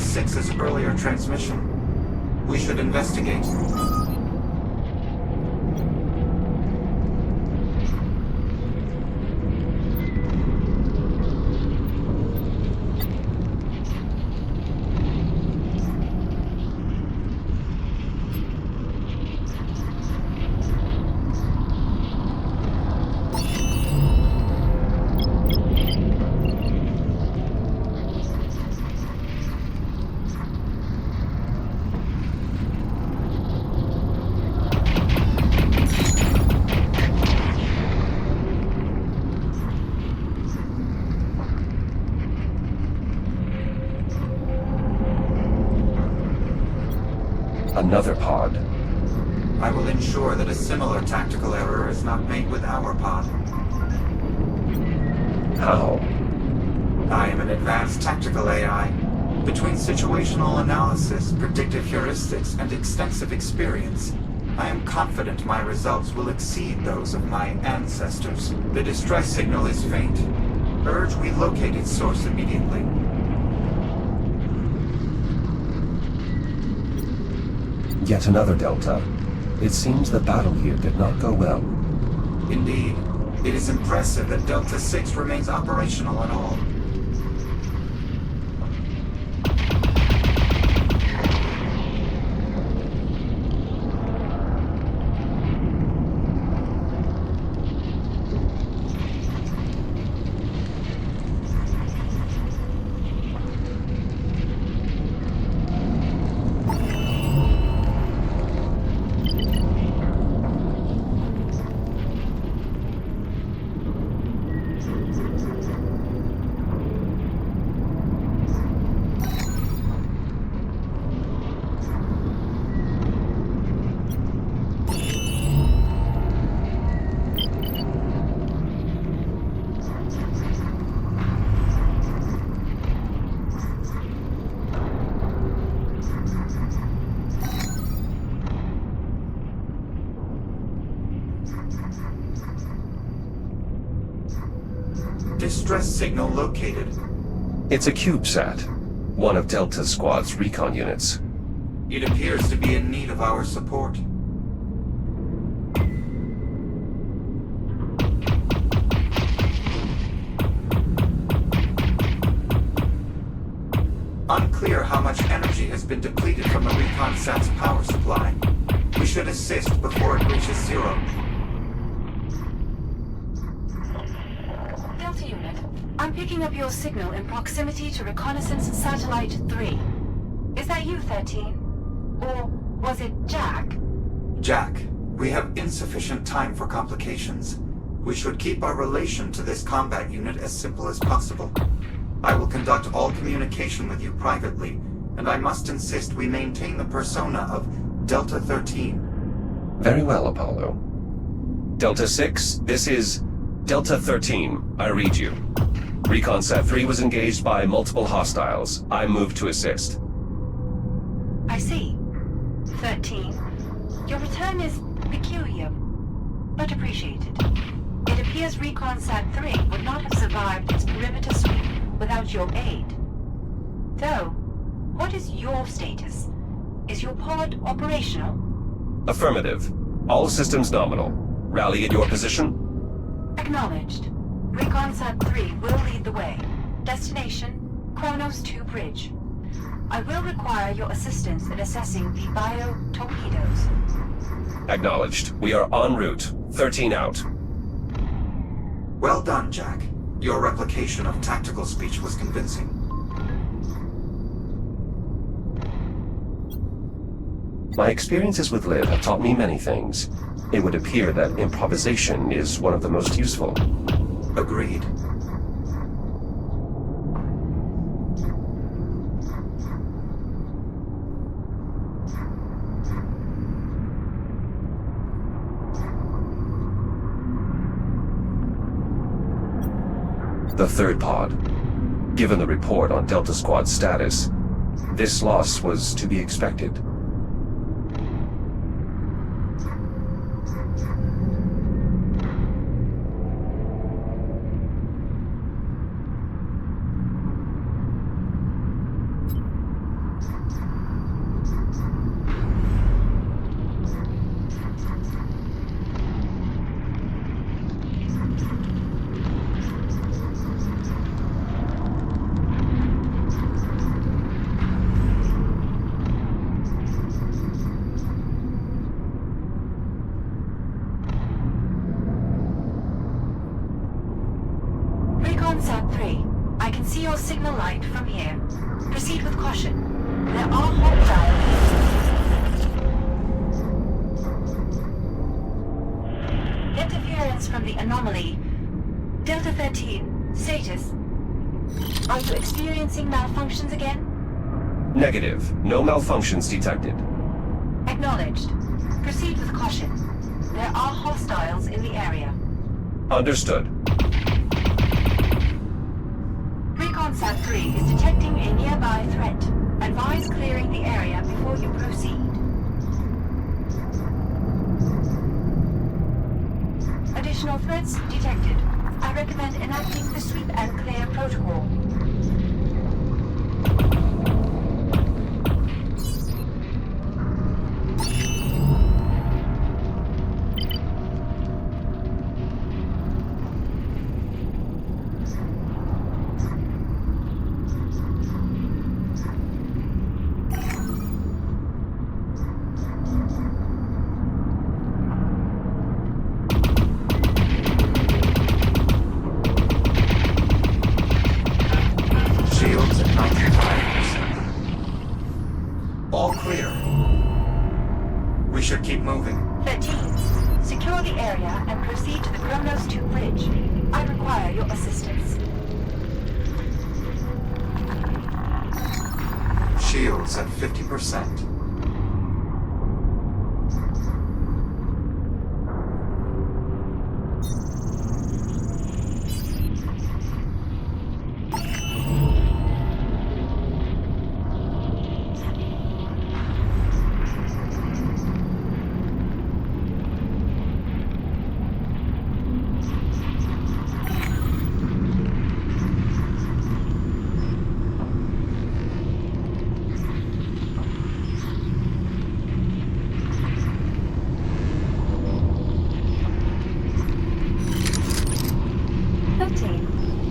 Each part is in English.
6's earlier transmission. We should investigate. Another pod. I will ensure that a similar tactical error is not made with our pod. How? I am an advanced tactical AI. Between situational analysis, predictive heuristics, and extensive experience, I am confident my results will exceed those of my ancestors. The distress signal is faint. Urge we locate its source immediately. Yet another Delta. It seems the battle here did not go well. Indeed. It is impressive that Delta 6 remains operational at all. Distress signal located. It's a CubeSat, one of Delta's squad's recon units. It appears to be in need of our support. Unclear how much energy has been depleted from the recon sat's power supply. We should assist before it reaches zero. Delta Unit, I'm picking up your signal in proximity to Reconnaissance Satellite 3. Is that you, 13? Or was it Jack? Jack, we have insufficient time for complications. We should keep our relation to this combat unit as simple as possible. I will conduct all communication with you privately, and I must insist we maintain the persona of Delta 13. Very well, Apollo. Delta 6, this is Delta 13. I read you. Recon Sat 3 was engaged by multiple hostiles. I moved to assist. I see. 13. Your return is peculiar, but appreciated. It appears Recon Sat 3 would not have survived its perimeter sweep without your aid. Though, what is your status? Is your pod operational? Affirmative. All systems nominal. Rally at your position. Acknowledged. Recon Sat 3 will lead the way. Destination, Kronos 2 Bridge. I will require your assistance in assessing the bio-torpedoes. Acknowledged. We are en route. 13 out. Well done, Jack. Your replication of tactical speech was convincing. My experiences with Liv have taught me many things. It would appear that improvisation is one of the most useful. Agreed. The third pod. Given the report on Delta Squad's status, this loss was to be expected. Reconsat 3, I can see your signal light from here. Proceed with caution. There are hostiles. Interference from the anomaly. Delta 13, status. Are you experiencing malfunctions again? Negative. No malfunctions detected. Acknowledged. Proceed with caution. There are hostiles in the area. Understood. Reconsat 3 is detecting a nearby threat. Advise clearing the area before you proceed. Additional threats detected. I recommend enacting the sweep and clear protocol. Shields at 95%. All clear. We should keep moving. 13. Secure the area and proceed to the Kronos 2 bridge. I require your assistance. Shields at 50%.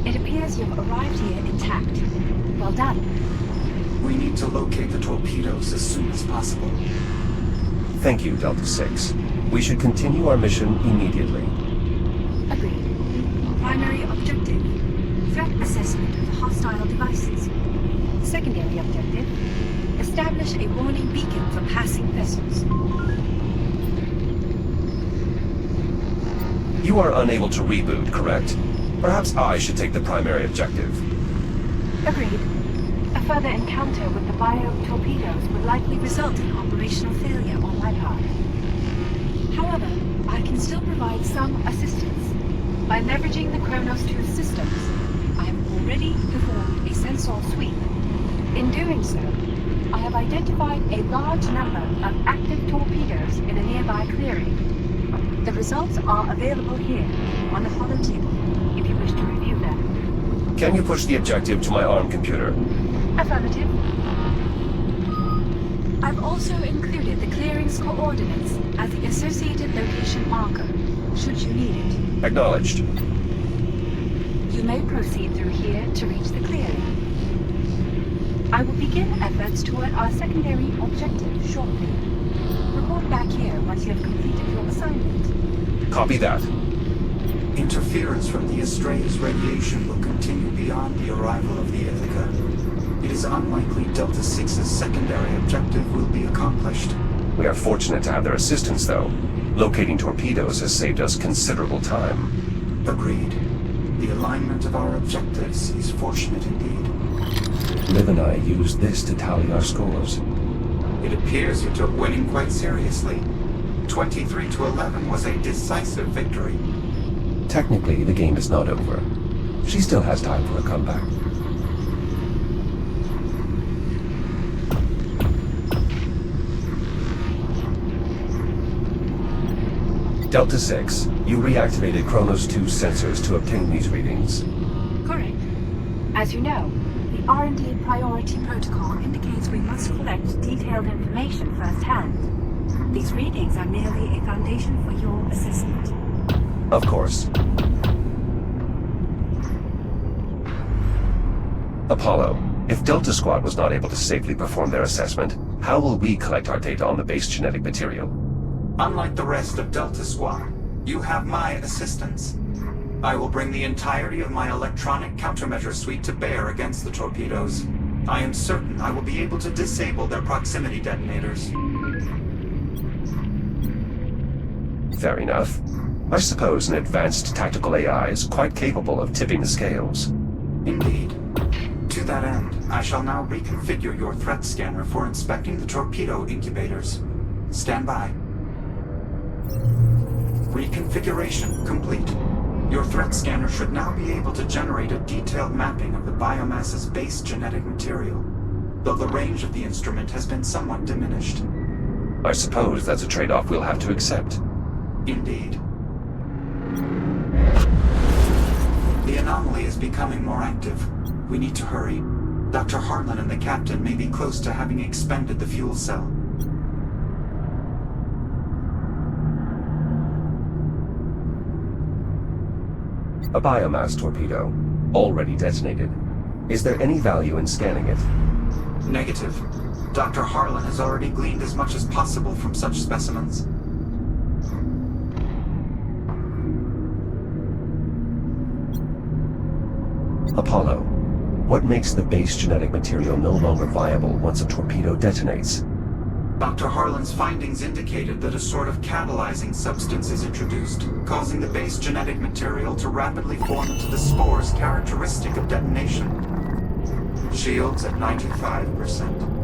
It appears you've arrived here intact. Well done. We need to locate the torpedoes as soon as possible. Thank you, Delta 6. We should continue our mission immediately. Agreed. Primary objective: threat assessment of hostile devices. Secondary objective: establish a warning beacon for passing vessels. You are unable to reboot, correct? Perhaps I should take the primary objective. Agreed. A further encounter with the bio-torpedoes would likely result in operational failure on my part. However, I can still provide some assistance. By leveraging the Kronos 2 systems, I have already performed a sensor sweep. In doing so, I have identified a large number of active torpedoes in a nearby clearing. The results are available here on the holotable if you wish to review them. Can you push the objective to my ARM computer? Affirmative. I've also included the clearing's coordinates as the associated location marker, should you need it. Acknowledged. You may proceed through here to reach the clearing. I will begin efforts toward our secondary objective shortly. Report back here once you have completed your assignment. Copy that. Interference from the Astray's radiation will continue beyond the arrival of the Ithaca. It is unlikely Delta 6's secondary objective will be accomplished. We are fortunate to have their assistance, though. Locating torpedoes has saved us considerable time. Agreed. The alignment of our objectives is fortunate indeed. Liv and I used this to tally our scores. It appears you took winning quite seriously. 23-11 was a decisive victory. Technically, the game is not over. She still has time for a comeback. Delta 6, you reactivated Kronos 2 sensors to obtain these readings. Correct. As you know, the R&D priority protocol indicates we must collect detailed information firsthand. These readings are merely a foundation for your assessment. Of course. Apollo, if Delta Squad was not able to safely perform their assessment, how will we collect our data on the base genetic material? Unlike the rest of Delta Squad, you have my assistance. I will bring the entirety of my electronic countermeasure suite to bear against the torpedoes. I am certain I will be able to disable their proximity detonators. Fair enough. I suppose an advanced tactical AI is quite capable of tipping the scales. Indeed. To that end, I shall now reconfigure your threat scanner for inspecting the torpedo incubators. Stand by. Reconfiguration complete. Your threat scanner should now be able to generate a detailed mapping of the biomass's base genetic material, though the range of the instrument has been somewhat diminished. I suppose that's a trade-off we'll have to accept. Indeed. The anomaly is becoming more active. We need to hurry. Dr. Harlan and the captain may be close to having expended the fuel cell. A biomass torpedo, already detonated. Is there any value in scanning it? Negative. Dr. Harlan has already gleaned as much as possible from such specimens. Apollo, what makes the base genetic material no longer viable once a torpedo detonates? Dr. Harlan's findings indicated that a sort of catalyzing substance is introduced, causing the base genetic material to rapidly form into the spores characteristic of detonation. Shields at 95%.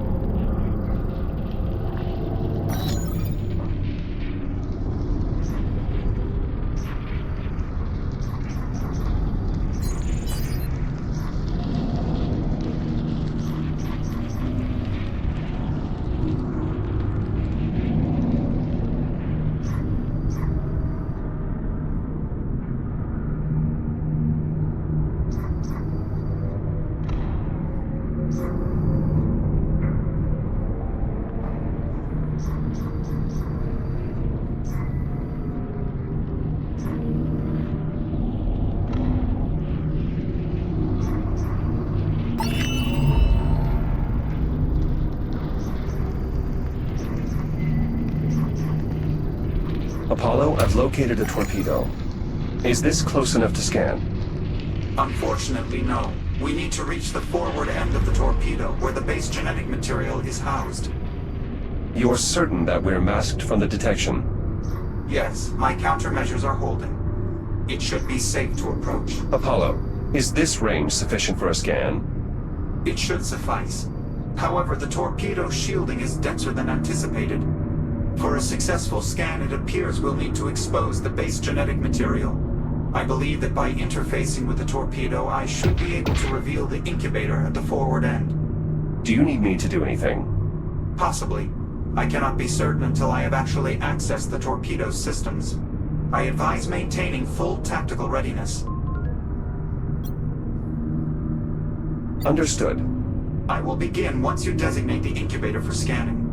Apollo, I've located a torpedo. Is this close enough to scan? Unfortunately, no. We need to reach the forward end of the torpedo, where the base genetic material is housed. You're certain that we're masked from the detection? Yes, my countermeasures are holding. It should be safe to approach. Apollo, is this range sufficient for a scan? It should suffice. However, the torpedo shielding is denser than anticipated. For a successful scan, it appears we'll need to expose the base genetic material. I believe that by interfacing with the torpedo, I should be able to reveal the incubator at the forward end. Do you need me to do anything? Possibly. I cannot be certain until I have actually accessed the torpedo's systems. I advise maintaining full tactical readiness. Understood. I will begin once you designate the incubator for scanning.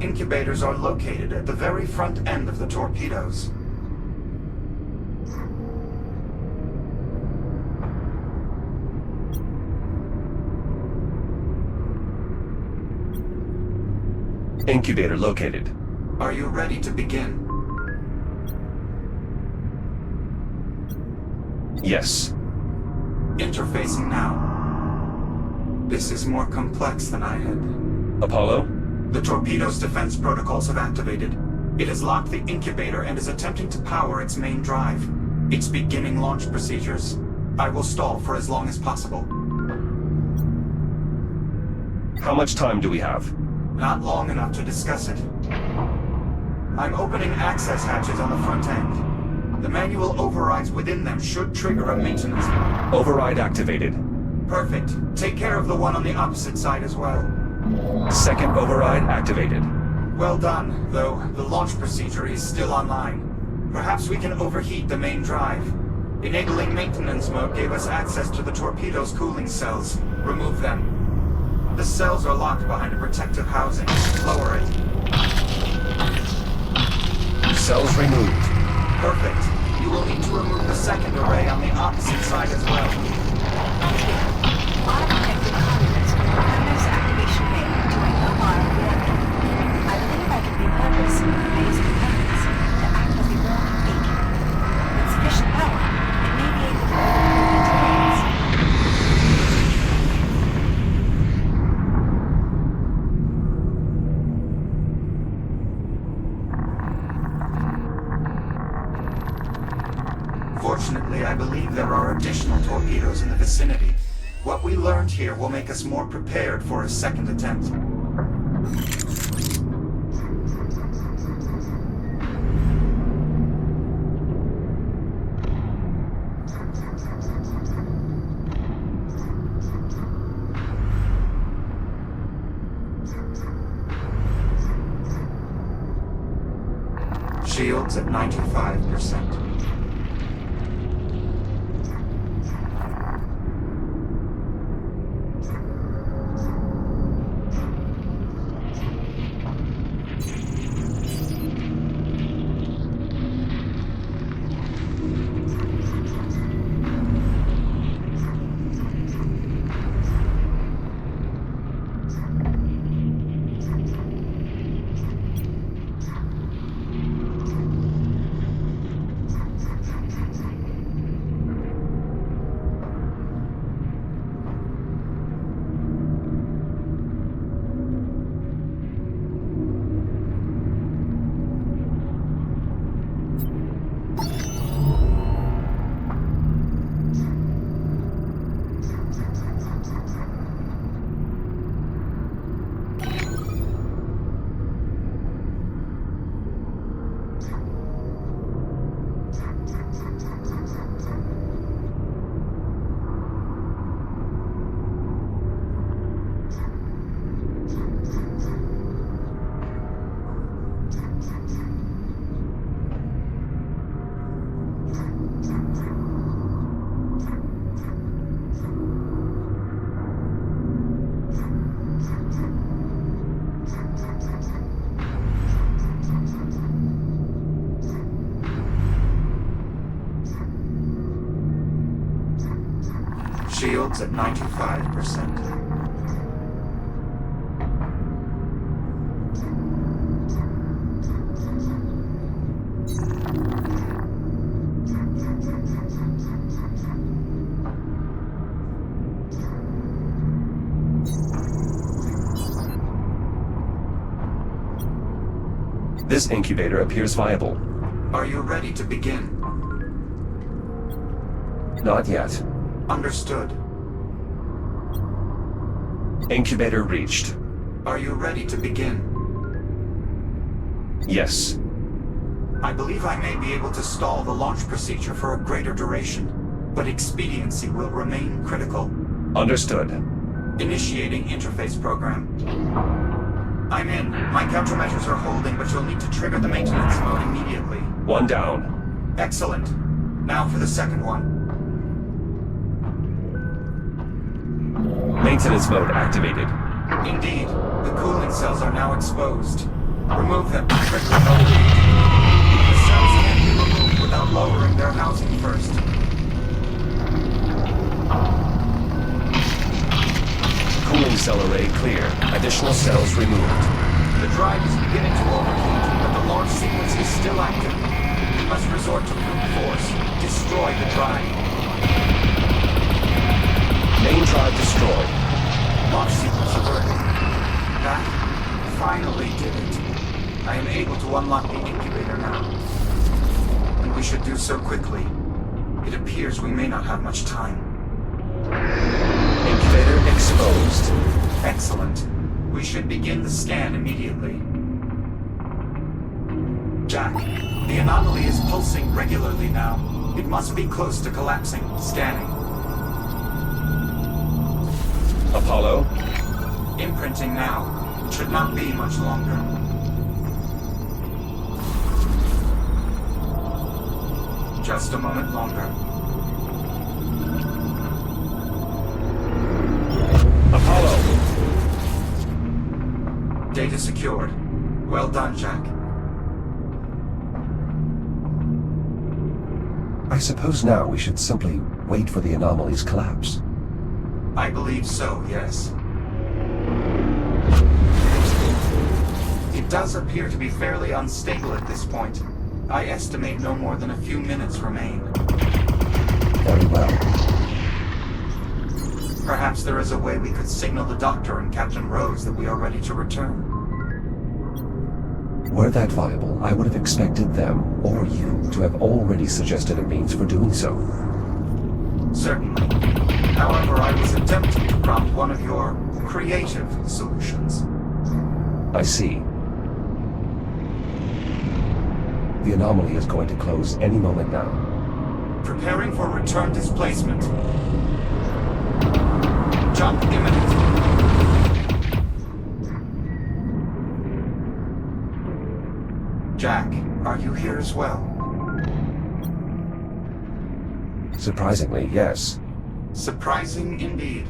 Incubators are located at the very front end of the torpedoes. Incubator located. Are you ready to begin? Yes. Interfacing now. This is more complex than I had. Apollo? The torpedo's defense protocols have activated. It has locked the incubator and is attempting to power its main drive. It's beginning launch procedures. I will stall for as long as possible. How much time do we have? Not long enough to discuss it. I'm opening access hatches on the front end. The manual overrides within them should trigger a maintenance. Override activated. Perfect. Take care of the one on the opposite side as well. Second override activated. Well done, though the launch procedure is still online. Perhaps we can overheat the main drive. Enabling maintenance mode gave us access to the torpedo's cooling cells. Remove them. The cells are locked behind a protective housing. Lower it. Cells removed. Perfect. You will need to remove the second array on the opposite side as well. Automatic components. Components activated. I believe there are additional torpedoes in the vicinity. What we learned here will make us more prepared for a second attempt. Shields at 95%. Shields at 95%. This incubator appears viable. Are you ready to begin? Not yet. Understood. Incubator reached. Are you ready to begin? Yes. I believe I may be able to stall the launch procedure for a greater duration, but expediency will remain critical. Understood. Initiating interface program. I'm in. My countermeasures are holding, but you'll need to trigger the maintenance mode immediately. One down. Excellent. Now for the second one. Maintenance mode activated. Indeed. The cooling cells are now exposed. Remove them. Trigger overheat. The cells can't be removed without lowering their housing first. Cooling cell array clear. Additional cells removed. The drive is beginning to overheat, but the launch sequence is still active. We must resort to brute force. Destroy the drive. Main drive destroyed. Launch sequence averted. That finally did it. I am able to unlock the incubator now. And we should do so quickly. It appears we may not have much time. Incubator exposed. Excellent. We should begin the scan immediately. Jack, the anomaly is pulsing regularly now. It must be close to collapsing. Scanning. Apollo. Imprinting now. It should not be much longer. Just a moment longer. Apollo. Data secured. Well done, Jack. I suppose now we should simply wait for the anomaly's collapse. I believe so, yes. It does appear to be fairly unstable at this point. I estimate no more than a few minutes remain. Very well. Perhaps there is a way we could signal the Doctor and Captain Rhodes that we are ready to return. Were that viable, I would have expected them, or you, to have already suggested a means for doing so. Certainly. However, I was attempting to prompt one of your creative solutions. I see. The anomaly is going to close any moment now. Preparing for return displacement. Jump imminent. Jack, are you here as well? Surprisingly, yes. Surprising indeed.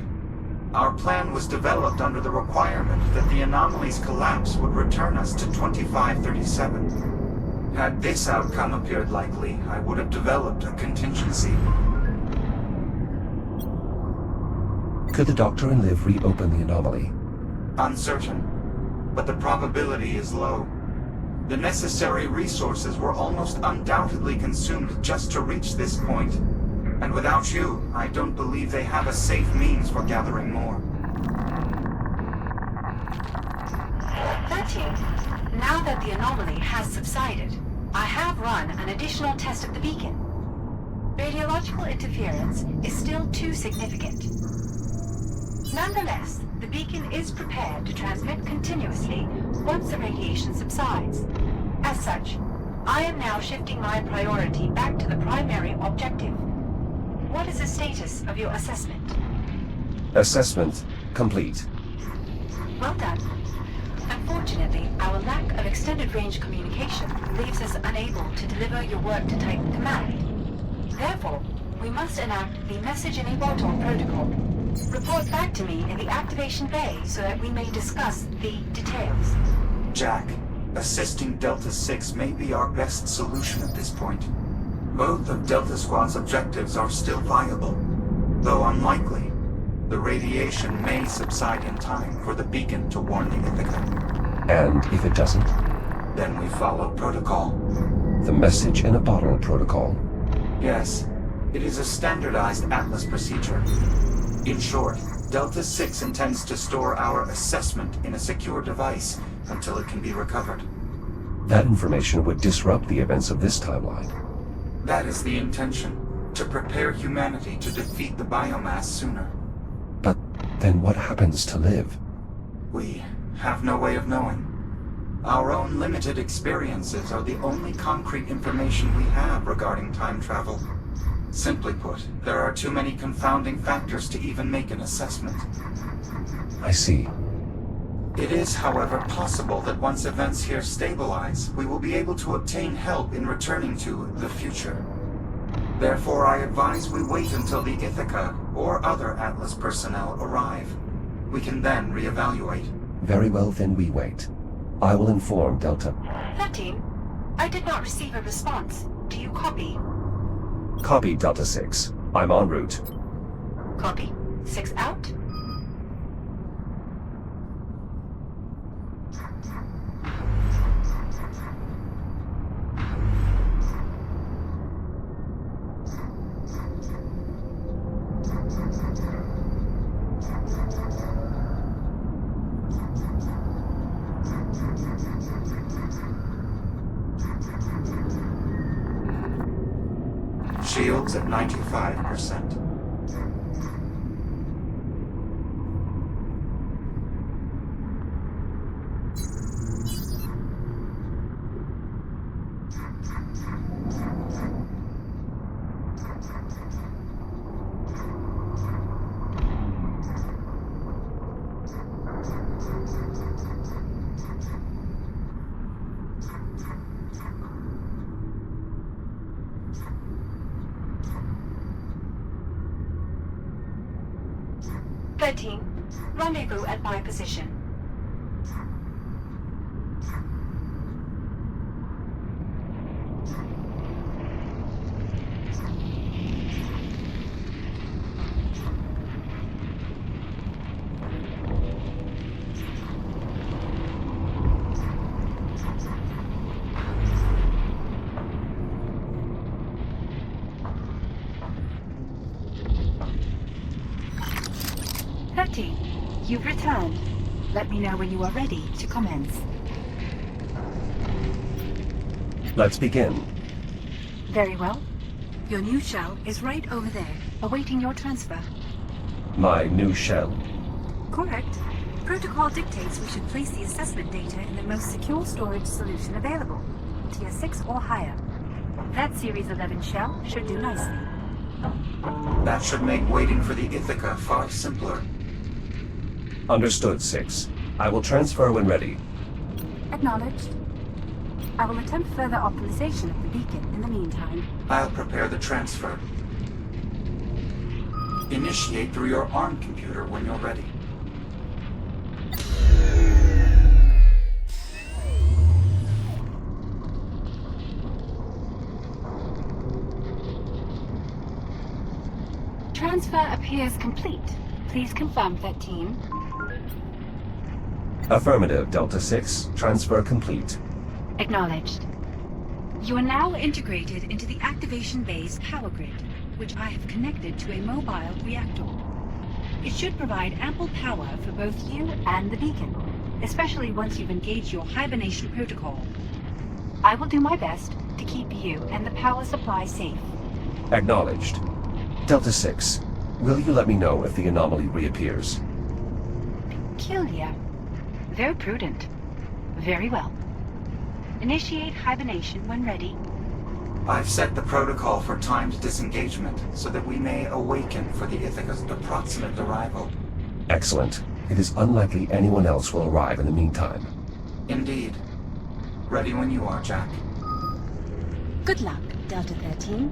Our plan was developed under the requirement that the anomaly's collapse would return us to 2537. Had this outcome appeared likely, I would have developed a contingency. Could the Doctor and Liv reopen the anomaly? Uncertain, but the probability is low. The necessary resources were almost undoubtedly consumed just to reach this point. And without you, I don't believe they have a safe means for gathering more. 13. Now that the anomaly has subsided, I have run an additional test of the beacon. Radiological interference is still too significant. Nonetheless, the beacon is prepared to transmit continuously once the radiation subsides. As such, I am now shifting my priority back to the primary objective. What is the status of your assessment? Assessment complete. Well done. Unfortunately, our lack of extended range communication leaves us unable to deliver your work to Titan Command. Therefore, we must enact the message in a bottle protocol. Report back to me in the activation bay so that we may discuss the details. Jack, assisting Delta 6 may be our best solution at this point. Both of Delta Squad's objectives are still viable, though unlikely. The radiation may subside in time for the beacon to warn the Ithaca. And if it doesn't? Then we follow protocol. The message in a bottle protocol. Yes, it is a standardized Atlas procedure. In short, Delta 6 intends to store our assessment in a secure device until it can be recovered. That information would disrupt the events of this timeline. That is the intention, to prepare humanity to defeat the biomass sooner. But then what happens to Liv? We have no way of knowing. Our own limited experiences are the only concrete information we have regarding time travel. Simply put, there are too many confounding factors to even make an assessment. I see. It is, however, possible that once events here stabilize, we will be able to obtain help in returning to the future. Therefore, I advise we wait until the Ithaca or other Atlas personnel arrive. We can then reevaluate. Very well, then we wait. I will inform Delta. 13. I did not receive a response. Do you copy? Copy, Delta 6. I'm en route. Copy. 6 out. Shields at 95%. Rendezvous at my position. You've returned. Let me know when you are ready to commence. Let's begin. Very well. Your new shell is right over there, awaiting your transfer. My new shell. Correct. Protocol dictates we should place the assessment data in the most secure storage solution available, Tier 6 or higher. That Series 11 shell should do nicely. That should make waiting for the Ithaca far simpler. Understood, 6. I will transfer when ready. Acknowledged. I will attempt further optimization of the beacon in the meantime. I'll prepare the transfer. Initiate through your ARM computer when you're ready. Transfer appears complete. Please confirm, 13. Affirmative, Delta 6. Transfer complete. Acknowledged. You are now integrated into the activation bay's power grid, which I have connected to a mobile reactor. It should provide ample power for both you and the beacon, especially once you've engaged your hibernation protocol. I will do my best to keep you and the power supply safe. Acknowledged. Delta 6. Will you let me know if the anomaly reappears? Peculiar. Very prudent. Very well. Initiate hibernation when ready. I've set the protocol for timed disengagement so that we may awaken for the Ithaca's approximate arrival. Excellent. It is unlikely anyone else will arrive in the meantime. Indeed. Ready when you are, Jack. Good luck, Delta 13.